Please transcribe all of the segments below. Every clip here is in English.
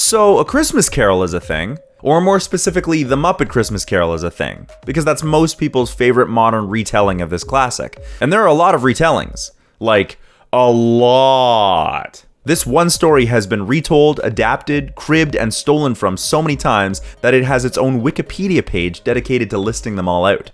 So, A Christmas Carol is a thing, or more specifically, The Muppet Christmas Carol is a thing, because that's most people's favorite modern retelling of this classic. And there are a lot of retellings. Like, a lot. This one story has been retold, adapted, cribbed, and stolen from so many times that it has its own Wikipedia page dedicated to listing them all out.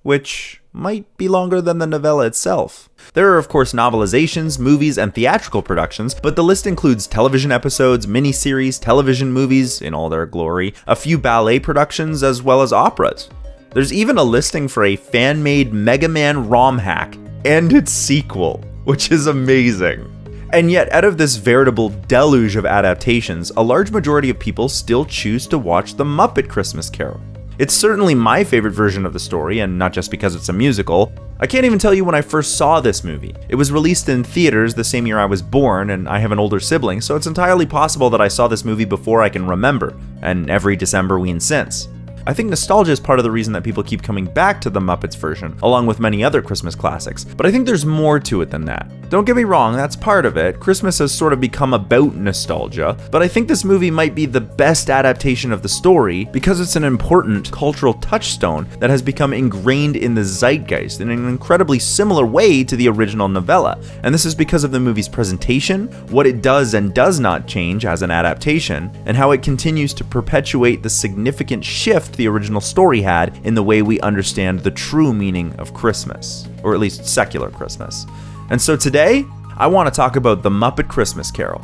Which might be longer than the novella itself. There are of course novelizations, movies, and theatrical productions, but the list includes television episodes, miniseries, television movies in all their glory, a few ballet productions, as well as operas. There's even a listing for a fan-made Mega Man ROM hack and its sequel, which is amazing. And yet, out of this veritable deluge of adaptations, a large majority of people still choose to watch The Muppet Christmas Carol. It's certainly my favorite version of the story, and not just because it's a musical. I can't even tell you when I first saw this movie. It was released in theaters the same year I was born, and I have an older sibling, so it's entirely possible that I saw this movie before I can remember, and every Decemberween since. I think nostalgia is part of the reason that people keep coming back to the Muppets version, along with many other Christmas classics, but I think there's more to it than that. Don't get me wrong, that's part of it. Christmas has sort of become about nostalgia, but I think this movie might be the best adaptation of the story because it's an important cultural touchstone that has become ingrained in the zeitgeist in an incredibly similar way to the original novella. And this is because of the movie's presentation, what it does and does not change as an adaptation, and how it continues to perpetuate the significant shift the original story had in the way we understand the true meaning of Christmas, or at least secular Christmas. And so today, I want to talk about The Muppet Christmas Carol.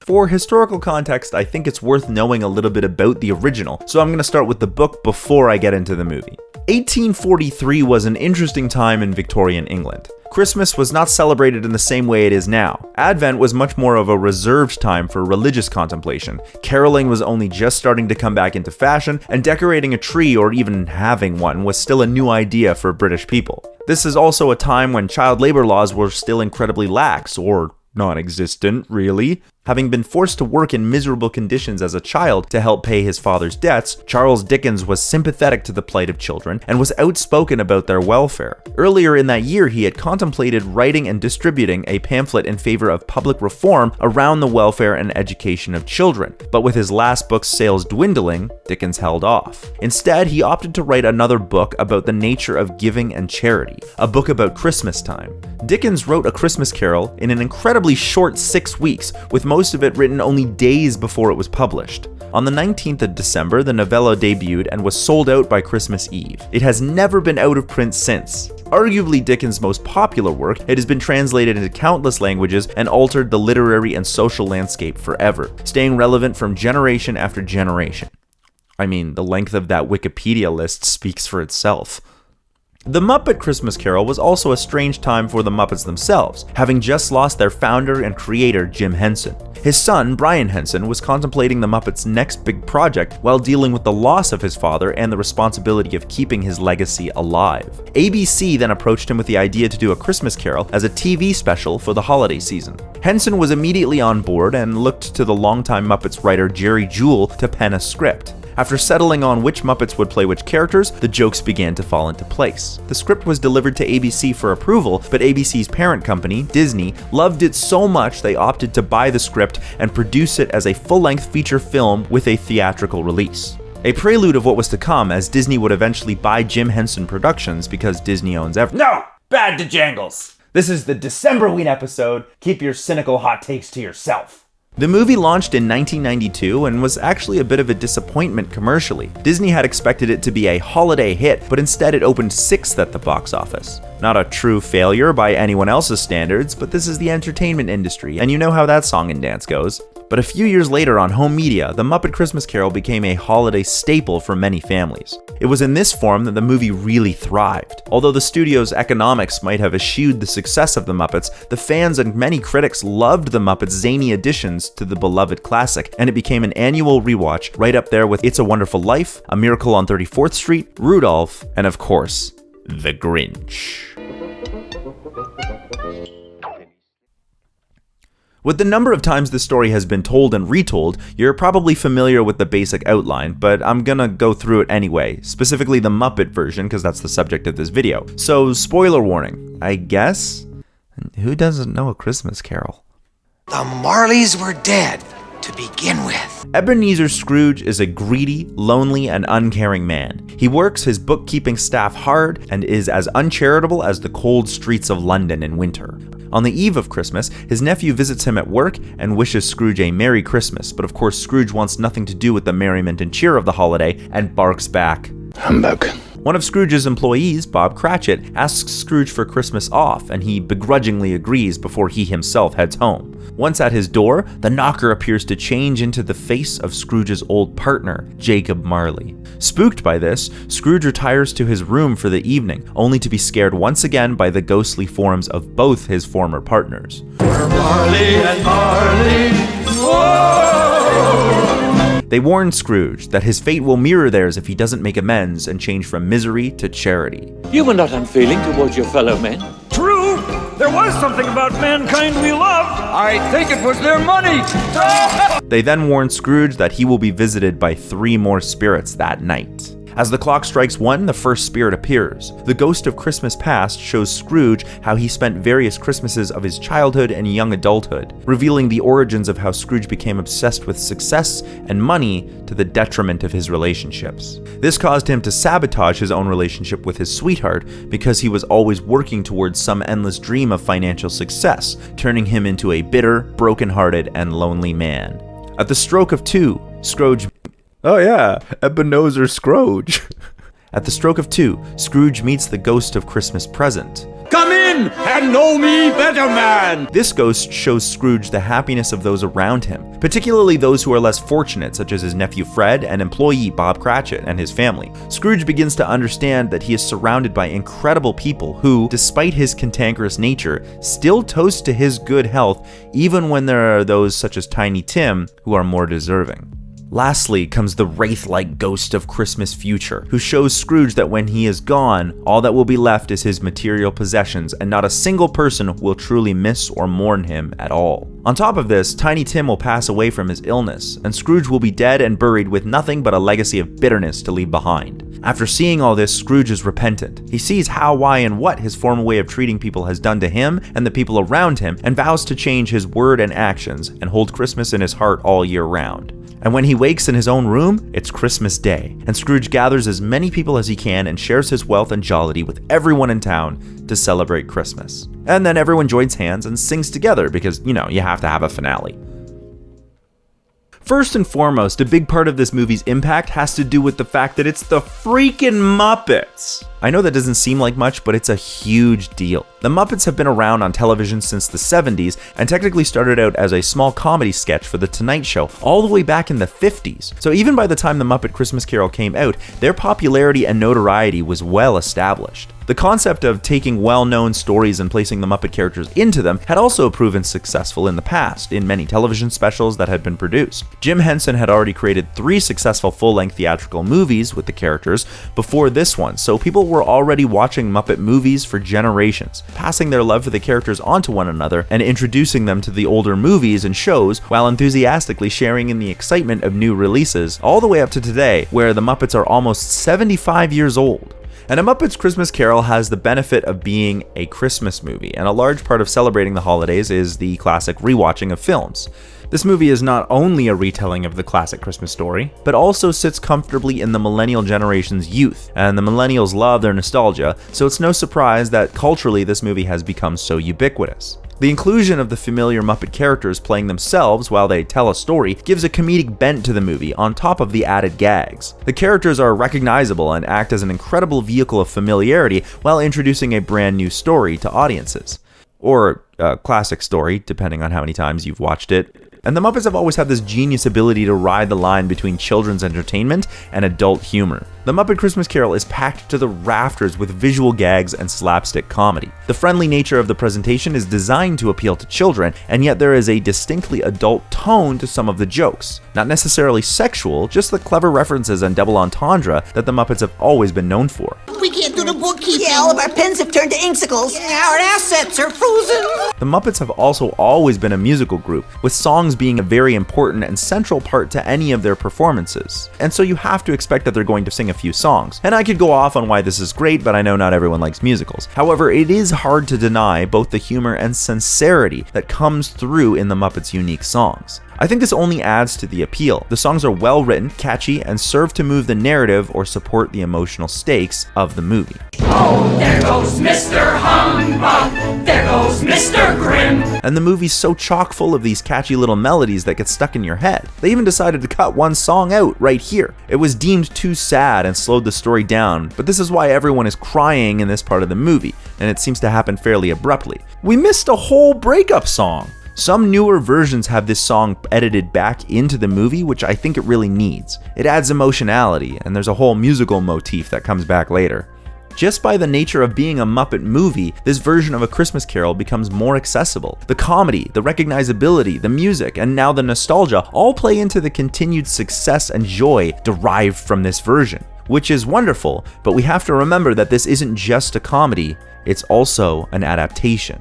For historical context, I think it's worth knowing a little bit about the original, so I'm going to start with the book before I get into the movie. 1843 was an interesting time in Victorian England. Christmas was not celebrated in the same way it is now. Advent was much more of a reserved time for religious contemplation. Caroling was only just starting to come back into fashion, and decorating a tree or even having one was still a new idea for British people. This is also a time when child labor laws were still incredibly lax, or non-existent, really. Having been forced to work in miserable conditions as a child to help pay his father's debts, Charles Dickens was sympathetic to the plight of children and was outspoken about their welfare. Earlier in that year, he had contemplated writing and distributing a pamphlet in favor of public reform around the welfare and education of children, but with his last book's sales dwindling, Dickens held off. Instead, he opted to write another book about the nature of giving and charity, a book about Christmas time. Dickens wrote A Christmas Carol in an incredibly short 6 weeks, with most of it written only days before it was published. On the 19th of December, the novella debuted and was sold out by Christmas Eve. It has never been out of print since. Arguably Dickens' most popular work, it has been translated into countless languages and altered the literary and social landscape forever, staying relevant from generation after generation. I mean, the length of that Wikipedia list speaks for itself. The Muppet Christmas Carol was also a strange time for the Muppets themselves, having just lost their founder and creator, Jim Henson. His son, Brian Henson, was contemplating the Muppets' next big project while dealing with the loss of his father and the responsibility of keeping his legacy alive. ABC then approached him with the idea to do A Christmas Carol as a TV special for the holiday season. Henson was immediately on board and looked to the longtime Muppets writer Jerry Jewell to pen a script. After settling on which Muppets would play which characters, the jokes began to fall into place. The script was delivered to ABC for approval, but ABC's parent company, Disney, loved it so much they opted to buy the script and produce it as a full-length feature film with a theatrical release. A prelude of what was to come, as Disney would eventually buy Jim Henson Productions because Disney owns everything. No! Bad to Janglez! This is the Decemberween episode. Keep your cynical hot takes to yourself. The movie launched in 1992 and was actually a bit of a disappointment commercially. Disney had expected it to be a holiday hit, but instead it opened 6th at the box office. Not a true failure by anyone else's standards, but this is the entertainment industry, and you know how that song and dance goes. But a few years later on home media, The Muppet Christmas Carol became a holiday staple for many families. It was in this form that the movie really thrived. Although the studio's economics might have eschewed the success of the Muppets, the fans and many critics loved the Muppets' zany additions to the beloved classic, and it became an annual rewatch right up there with It's a Wonderful Life, A Miracle on 34th Street, Rudolph, and of course, The Grinch. With the number of times this story has been told and retold, you're probably familiar with the basic outline, but I'm gonna go through it anyway, specifically the Muppet version, because that's the subject of this video. So, spoiler warning, I guess? Who doesn't know A Christmas Carol? The Marleys were dead. to begin with. Ebenezer Scrooge is a greedy, lonely, and uncaring man. He works his bookkeeping staff hard and is as uncharitable as the cold streets of London in winter. On the eve of Christmas, his nephew visits him at work and wishes Scrooge a Merry Christmas, but of course Scrooge wants nothing to do with the merriment and cheer of the holiday and barks back, "Humbug." One of Scrooge's employees, Bob Cratchit, asks Scrooge for Christmas off, and he begrudgingly agrees before he himself heads home. Once at his door, the knocker appears to change into the face of Scrooge's old partner, Jacob Marley. Spooked by this, Scrooge retires to his room for the evening, only to be scared once again by the ghostly forms of both his former partners. Marley and Marley, whoa! They warn Scrooge that his fate will mirror theirs if he doesn't make amends and change from misery to charity. You were not unfeeling towards your fellow men. True, there was something about mankind we loved. I think it was their money. They then warn Scrooge that he will be visited by 3 more spirits that night. As the clock strikes 1, the first spirit appears. The ghost of Christmas past shows Scrooge how he spent various Christmases of his childhood and young adulthood, revealing the origins of how Scrooge became obsessed with success and money to the detriment of his relationships. This caused him to sabotage his own relationship with his sweetheart because he was always working towards some endless dream of financial success, turning him into a bitter, broken-hearted, and lonely man. At the stroke of 2, Scrooge... Oh yeah, Ebenezer Scrooge. At the stroke of 2, Scrooge meets the ghost of Christmas present. Come in and know me better, man. This ghost shows Scrooge the happiness of those around him, particularly those who are less fortunate, such as his nephew Fred and employee Bob Cratchit and his family. Scrooge begins to understand that he is surrounded by incredible people who, despite his cantankerous nature, still toast to his good health, even when there are those such as Tiny Tim who are more deserving. Lastly comes the wraith-like ghost of Christmas future, who shows Scrooge that when he is gone, all that will be left is his material possessions, and not a single person will truly miss or mourn him at all. On top of this, Tiny Tim will pass away from his illness, and Scrooge will be dead and buried with nothing but a legacy of bitterness to leave behind. After seeing all this, Scrooge is repentant. He sees how, why, and what his former way of treating people has done to him and the people around him, and vows to change his word and actions, and hold Christmas in his heart all year round. And when he wakes in his own room, it's Christmas Day, and Scrooge gathers as many people as he can and shares his wealth and jollity with everyone in town to celebrate Christmas. And then everyone joins hands and sings together because, you have to have a finale. First and foremost, a big part of this movie's impact has to do with the fact that it's the freaking Muppets. I know that doesn't seem like much, but it's a huge deal. The Muppets have been around on television since the 70s and technically started out as a small comedy sketch for The Tonight Show all the way back in the 50s. So even by the time The Muppet Christmas Carol came out, their popularity and notoriety was well established. The concept of taking well-known stories and placing the Muppet characters into them had also proven successful in the past, in many television specials that had been produced. Jim Henson had already created 3 successful full-length theatrical movies with the characters before this one, so people were already watching Muppet movies for generations, passing their love for the characters onto one another and introducing them to the older movies and shows while enthusiastically sharing in the excitement of new releases, all the way up to today, where the Muppets are almost 75 years old. And A Muppet's Christmas Carol has the benefit of being a Christmas movie, and a large part of celebrating the holidays is the classic rewatching of films. This movie is not only a retelling of the classic Christmas story, but also sits comfortably in the millennial generation's youth, and the millennials love their nostalgia, so it's no surprise that culturally this movie has become so ubiquitous. The inclusion of the familiar Muppet characters playing themselves while they tell a story gives a comedic bent to the movie on top of the added gags. The characters are recognizable and act as an incredible vehicle of familiarity while introducing a brand new story to audiences. Or a classic story, depending on how many times you've watched it. And the Muppets have always had this genius ability to ride the line between children's entertainment and adult humor. The Muppet Christmas Carol is packed to the rafters with visual gags and slapstick comedy. The friendly nature of the presentation is designed to appeal to children, and yet there is a distinctly adult tone to some of the jokes. Not necessarily sexual, just the clever references and double entendre that the Muppets have always been known for. We can't do the bookkeeping. Yeah, all of our pens have turned to inksicles. Our assets are frozen. The Muppets have also always been a musical group, with songs being a very important and central part to any of their performances. And so you have to expect that they're going to sing a few songs. And I could go off on why this is great, but I know not everyone likes musicals. However, it is hard to deny both the humor and sincerity that comes through in the Muppets' unique songs. I think this only adds to the appeal. The songs are well written, catchy, and serve to move the narrative or support the emotional stakes of the movie. Oh, there goes Mr. Humbug, there goes Mr. Grimm. And the movie's so chock full of these catchy little melodies that get stuck in your head. They even decided to cut one song out right here. It was deemed too sad and slowed the story down, but this is why everyone is crying in this part of the movie, and it seems to happen fairly abruptly. We missed a whole breakup song. Some newer versions have this song edited back into the movie, which I think it really needs. It adds emotionality, and there's a whole musical motif that comes back later. Just by the nature of being a Muppet movie, this version of A Christmas Carol becomes more accessible. The comedy, the recognizability, the music, and now the nostalgia all play into the continued success and joy derived from this version, which is wonderful, but we have to remember that this isn't just a comedy, it's also an adaptation.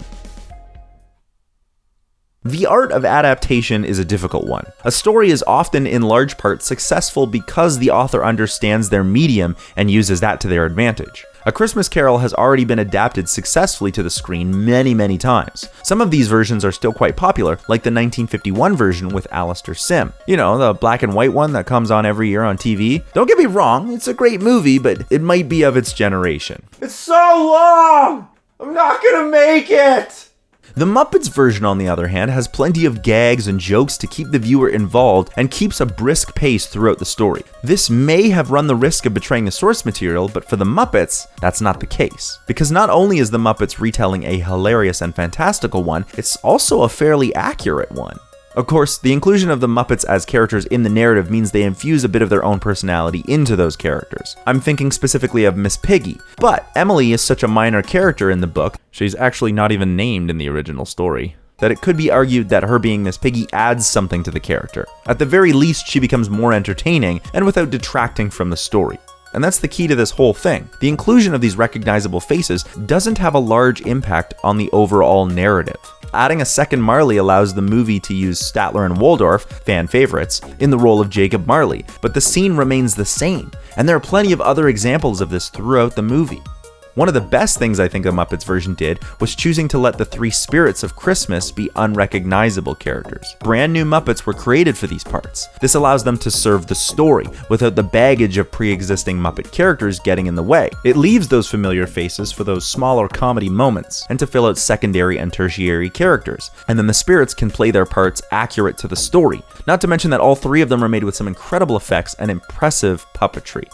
The art of adaptation is a difficult one. A story is often in large part successful because the author understands their medium and uses that to their advantage. A Christmas Carol has already been adapted successfully to the screen many times. Some of these versions are still quite popular, like the 1951 version with Alistair Sim. You know, the black and white one that comes on every year on TV. Don't get me wrong, it's a great movie, but it might be of its generation. It's so long! I'm not gonna make it! The Muppets version, on the other hand, has plenty of gags and jokes to keep the viewer involved and keeps a brisk pace throughout the story. This may have run the risk of betraying the source material, but for the Muppets, that's not the case. Because not only is the Muppets retelling a hilarious and fantastical one, it's also a fairly accurate one. Of course, the inclusion of the Muppets as characters in the narrative means they infuse a bit of their own personality into those characters. I'm thinking specifically of Miss Piggy, but Emily is such a minor character in the book, she's actually not even named in the original story, that it could be argued that her being Miss Piggy adds something to the character. At the very least, she becomes more entertaining and without detracting from the story. And that's the key to this whole thing. The inclusion of these recognizable faces doesn't have a large impact on the overall narrative. Adding a second Marley allows the movie to use Statler and Waldorf, fan favorites, in the role of Jacob Marley, but the scene remains the same, and there are plenty of other examples of this throughout the movie. One of the best things I think the Muppets version did was choosing to let the three spirits of Christmas be unrecognizable characters. Brand new Muppets were created for these parts. This allows them to serve the story without the baggage of pre-existing Muppet characters getting in the way. It leaves those familiar faces for those smaller comedy moments and to fill out secondary and tertiary characters. And then the spirits can play their parts accurate to the story. Not to mention that all three of them are made with some incredible effects and impressive puppetry.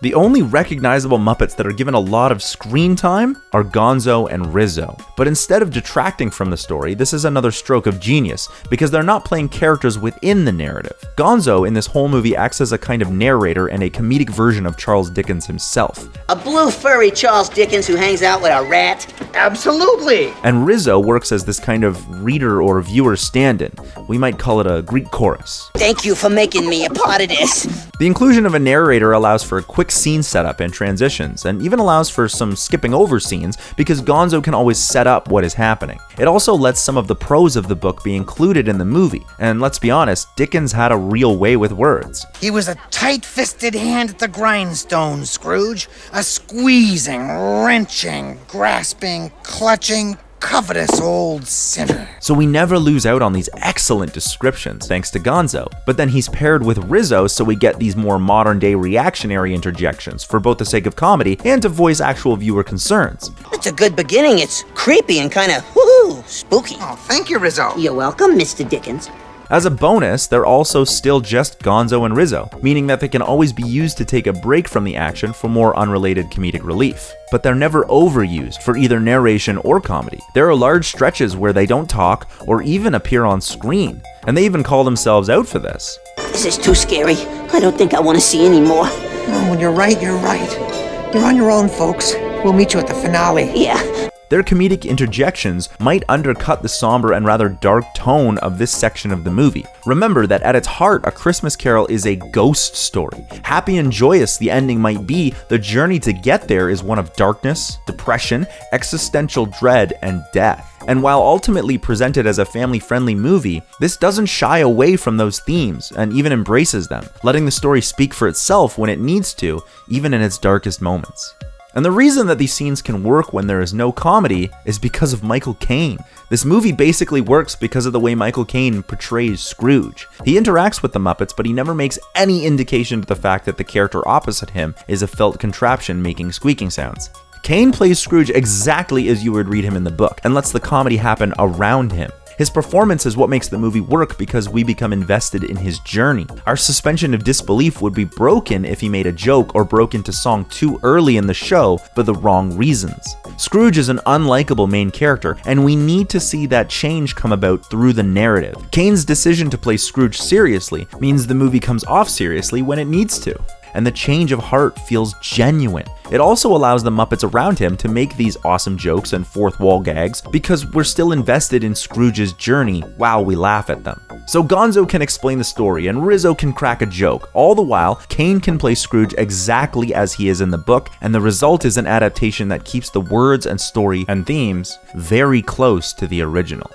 The only recognizable Muppets that are given a lot of screen time are Gonzo and Rizzo. But instead of detracting from the story, this is another stroke of genius, because they're not playing characters within the narrative. Gonzo in this whole movie acts as a kind of narrator and a comedic version of Charles Dickens himself. A blue furry Charles Dickens who hangs out with a rat? Absolutely! And Rizzo works as this kind of reader or viewer stand-in. We might call it a Greek chorus. Thank you for making me a part of this. The inclusion of a narrator allows for a quick scene setup and transitions, and even allows for some skipping over scenes because Gonzo can always set up what is happening. It also lets some of the prose of the book be included in the movie, and let's be honest, Dickens had a real way with words. He was a tight-fisted hand at the grindstone, Scrooge. A squeezing, wrenching, grasping, clutching, covetous old sinner. So we never lose out on these excellent descriptions thanks to Gonzo, but then he's paired with Rizzo so we get these more modern day reactionary interjections for both the sake of comedy and to voice actual viewer concerns. It's a good beginning. It's creepy and kind of woohoo, spooky. Oh, thank you, Rizzo. You're welcome, Mr. Dickens. As a bonus, they're also still just Gonzo and Rizzo, meaning that they can always be used to take a break from the action for more unrelated comedic relief. But they're never overused for either narration or comedy. There are large stretches where they don't talk or even appear on screen, and they even call themselves out for this. This is too scary. I don't think I want to see any more. Oh, when you're right, you're right. You're on your own, folks. We'll meet you at the finale. Yeah. Their comedic interjections might undercut the somber and rather dark tone of this section of the movie. Remember that at its heart, A Christmas Carol is a ghost story. Happy and joyous the ending might be, the journey to get there is one of darkness, depression, existential dread, and death. And while ultimately presented as a family-friendly movie, this doesn't shy away from those themes and even embraces them, letting the story speak for itself when it needs to, even in its darkest moments. And the reason that these scenes can work when there is no comedy is because of Michael Caine. This movie basically works because of the way Michael Caine portrays Scrooge. He interacts with the Muppets, but he never makes any indication to the fact that the character opposite him is a felt contraption making squeaking sounds. Caine plays Scrooge exactly as you would read him in the book, and lets the comedy happen around him. His performance is what makes the movie work because we become invested in his journey. Our suspension of disbelief would be broken if he made a joke or broke into song too early in the show for the wrong reasons. Scrooge is an unlikable main character, and we need to see that change come about through the narrative. Caine's decision to play Scrooge seriously means the movie comes off seriously when it needs to, and the change of heart feels genuine. It also allows the Muppets around him to make these awesome jokes and fourth wall gags because we're still invested in Scrooge's journey while we laugh at them. So Gonzo can explain the story and Rizzo can crack a joke, all the while Caine can play Scrooge exactly as he is in the book, and the result is an adaptation that keeps the words and story and themes very close to the original.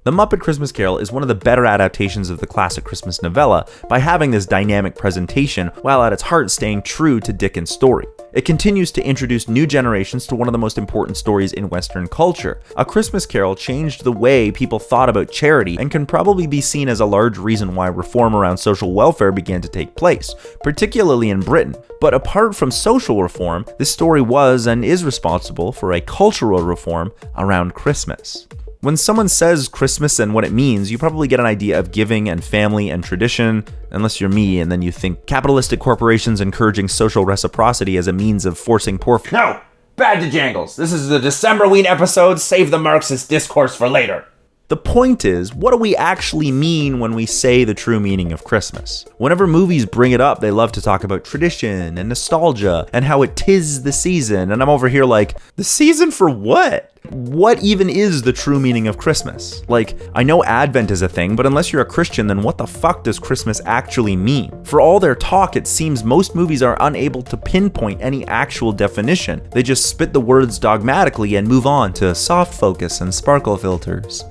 The Muppet Christmas Carol is one of the better adaptations of the classic Christmas novella by having this dynamic presentation while at its heart staying true to Dickens' story. It continues to introduce new generations to one of the most important stories in Western culture. A Christmas Carol changed the way people thought about charity and can probably be seen as a large reason why reform around social welfare began to take place, particularly in Britain. But apart from social reform, this story was and is responsible for a cultural reform around Christmas. When someone says Christmas and what it means, you probably get an idea of giving and family and tradition, unless you're me and then you think capitalistic corporations encouraging social reciprocity as a means of forcing poor No! Bad to Janglez. This is the Decemberween episode. Save the Marxist discourse for later. The point is, what do we actually mean when we say the true meaning of Christmas? Whenever movies bring it up, they love to talk about tradition and nostalgia and how it 'tis the season, and I'm over here like, the season for what? What even is the true meaning of Christmas? Like, I know Advent is a thing, but unless you're a Christian, then what the fuck does Christmas actually mean? For all their talk, it seems most movies are unable to pinpoint any actual definition. They just spit the words dogmatically and move on to soft focus and sparkle filters.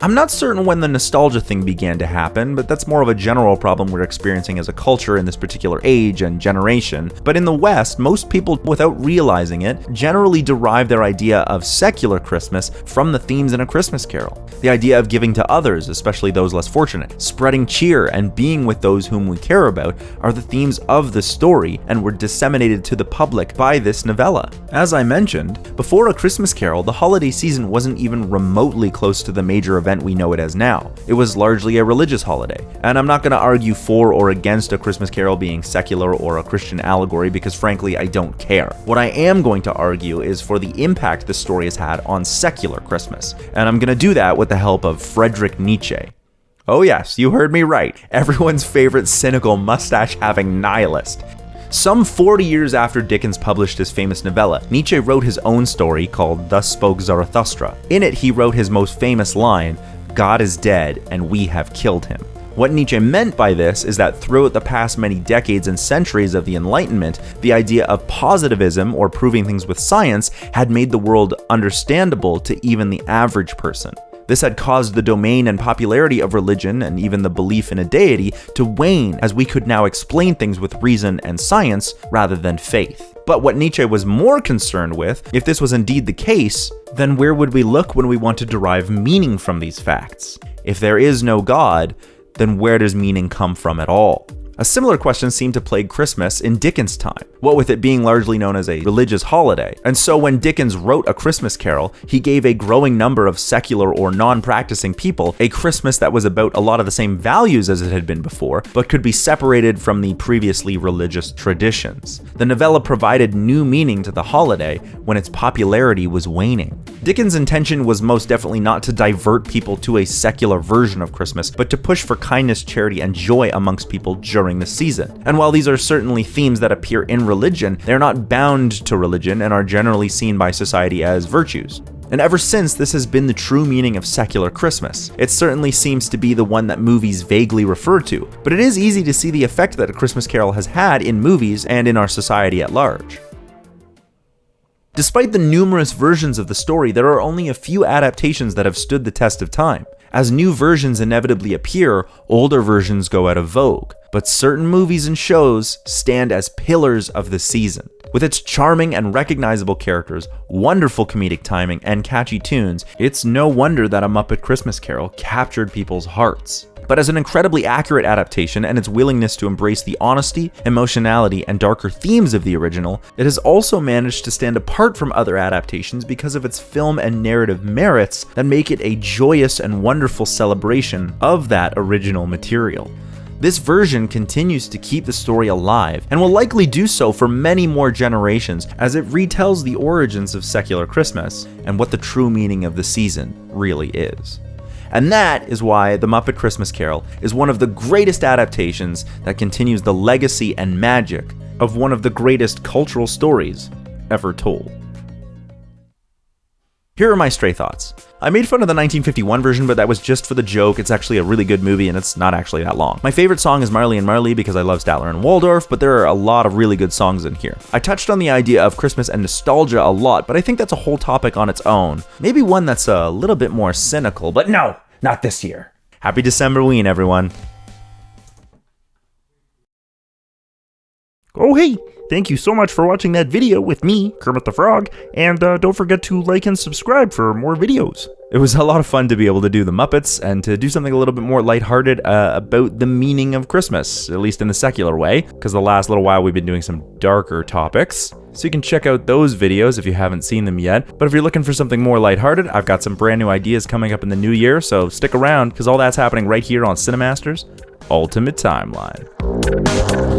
I'm not certain when the nostalgia thing began to happen, but that's more of a general problem we're experiencing as a culture in this particular age and generation. But in the West, most people, without realizing it, generally derive their idea of secular Christmas from the themes in A Christmas Carol. The idea of giving to others, especially those less fortunate, spreading cheer, and being with those whom we care about are the themes of the story and were disseminated to the public by this novella. As I mentioned, before A Christmas Carol, the holiday season wasn't even remotely close to the major event we know it as now. It was largely a religious holiday, and I'm not going to argue for or against A Christmas Carol being secular or a Christian allegory because frankly I don't care. What I am going to argue is for the impact this story has had on secular Christmas, and I'm going to do that with the help of Friedrich Nietzsche. Oh yes, you heard me right, everyone's favorite cynical mustache-having nihilist. Some 40 years after Dickens published his famous novella, Nietzsche wrote his own story called Thus Spoke Zarathustra. In it, he wrote his most famous line, "God is dead and we have killed him." What Nietzsche meant by this is that throughout the past many decades and centuries of the Enlightenment, the idea of positivism or proving things with science had made the world understandable to even the average person. This had caused the domain and popularity of religion and even the belief in a deity to wane as we could now explain things with reason and science rather than faith. But what Nietzsche was more concerned with, if this was indeed the case, then where would we look when we want to derive meaning from these facts? If there is no God, then where does meaning come from at all? A similar question seemed to plague Christmas in Dickens' time, what with it being largely known as a religious holiday. And so when Dickens wrote A Christmas Carol, he gave a growing number of secular or non-practicing people a Christmas that was about a lot of the same values as it had been before, but could be separated from the previously religious traditions. The novella provided new meaning to the holiday when its popularity was waning. Dickens' intention was most definitely not to divert people to a secular version of Christmas, but to push for kindness, charity, and joy amongst people during the season. And while these are certainly themes that appear in religion, they're not bound to religion and are generally seen by society as virtues. And ever since, this has been the true meaning of secular Christmas. It certainly seems to be the one that movies vaguely refer to, but it is easy to see the effect that A Christmas Carol has had in movies and in our society at large. Despite the numerous versions of the story, there are only a few adaptations that have stood the test of time. As new versions inevitably appear, older versions go out of vogue. But certain movies and shows stand as pillars of the season. With its charming and recognizable characters, wonderful comedic timing, and catchy tunes, it's no wonder that A Muppet Christmas Carol captured people's hearts. But as an incredibly accurate adaptation and its willingness to embrace the honesty, emotionality, and darker themes of the original, it has also managed to stand apart from other adaptations because of its film and narrative merits that make it a joyous and wonderful celebration of that original material. This version continues to keep the story alive, and will likely do so for many more generations as it retells the origins of secular Christmas and what the true meaning of the season really is. And that is why The Muppet Christmas Carol is one of the greatest adaptations that continues the legacy and magic of one of the greatest cultural stories ever told. Here are my stray thoughts. I made fun of the 1951 version, but that was just for the joke. It's actually a really good movie, and it's not actually that long. My favorite song is Marley and Marley because I love Statler and Waldorf, but there are a lot of really good songs in here. I touched on the idea of Christmas and nostalgia a lot, but I think that's a whole topic on its own. Maybe one that's a little bit more cynical, but no, not this year. Happy Decemberween, everyone. Oh hey, thank you so much for watching that video with me, Kermit the Frog, and don't forget to like and subscribe for more videos. It was a lot of fun to be able to do the Muppets and to do something a little bit more lighthearted about the meaning of Christmas, at least in the secular way, because the last little while we've been doing some darker topics. So you can check out those videos if you haven't seen them yet. But if you're looking for something more lighthearted, I've got some brand new ideas coming up in the new year, so stick around because all that's happening right here on Cinemasters Ultimate Timeline.